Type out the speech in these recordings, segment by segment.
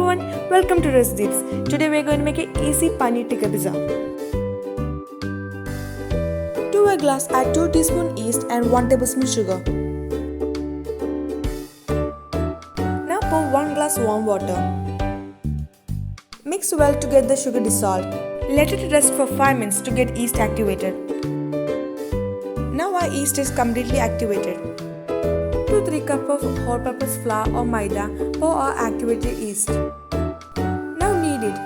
everyone, welcome to Recipes. Today we are going to make an easy paneer tikka pizza. To a glass add 2 teaspoons yeast and 1 tablespoon sugar. Now pour 1 glass warm water. Mix well to get the sugar dissolved. Let it rest for 5 minutes to get yeast activated. Now our yeast is completely activated. 2-3 cups of all-purpose flour or maida for our activated yeast. Now knead it.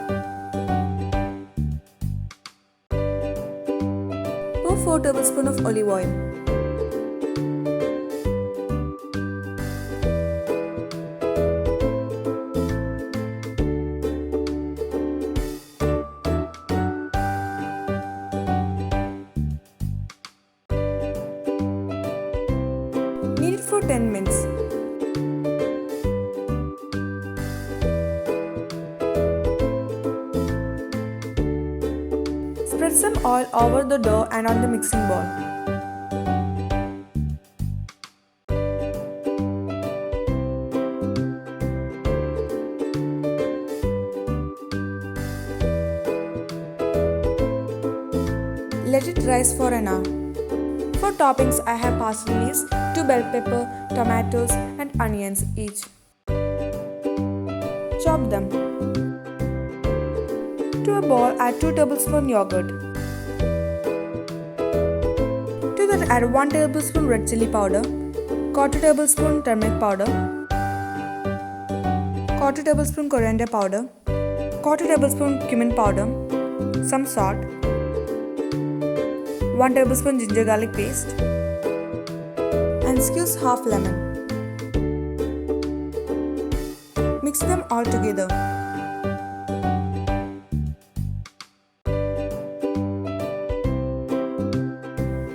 Pour 4 tablespoons of olive oil. Knead it for 10 minutes. Spread some oil over the dough and on the mixing bowl. Let it rise for an hour. For toppings, I have parsley leaves, 2 bell pepper, tomatoes and onions each. Chop them. To a bowl, add 2 tablespoons yogurt. To that, add 1 tablespoon red chili powder, 1/4 tablespoon turmeric powder, 1/4 tablespoon coriander powder, 1/4 tablespoon cumin powder, some salt, 1 tablespoon ginger garlic paste, and squeeze half lemon. Mix them all together.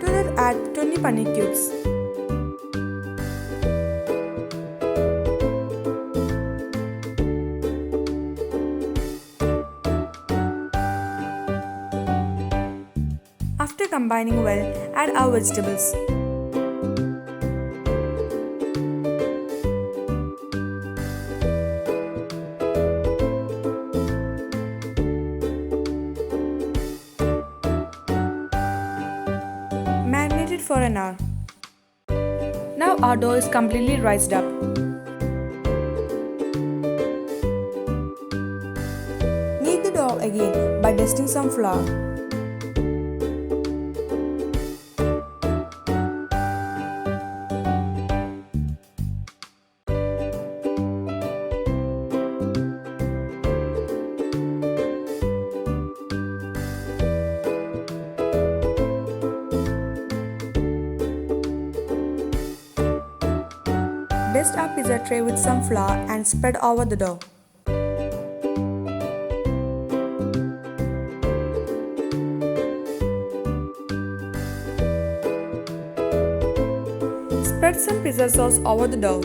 To that, add 20 paneer cubes. After combining well, add our vegetables. Marinate it for an hour. Now our dough is completely rised up. Knead the dough again by dusting some flour. Dust our pizza tray with some flour and spread over the dough. Spread some pizza sauce over the dough.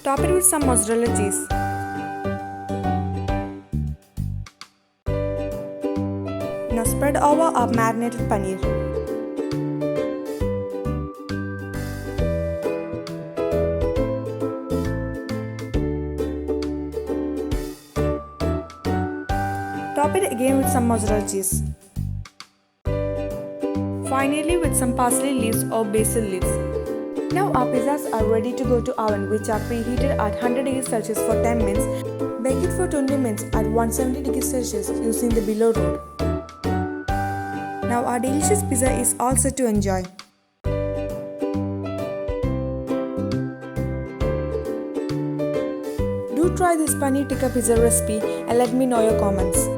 Top it with some mozzarella cheese. Now spread over our marinated paneer. Top it again with some mozzarella cheese. Finally with some parsley leaves or basil leaves. Now our pizzas are ready to go to oven, which are preheated at 100 degrees Celsius for 10 minutes. Bake it for 20 minutes at 170 degrees Celsius using the below rule. Now our delicious pizza is all set to enjoy. Do try this paneer tikka pizza recipe and let me know your comments.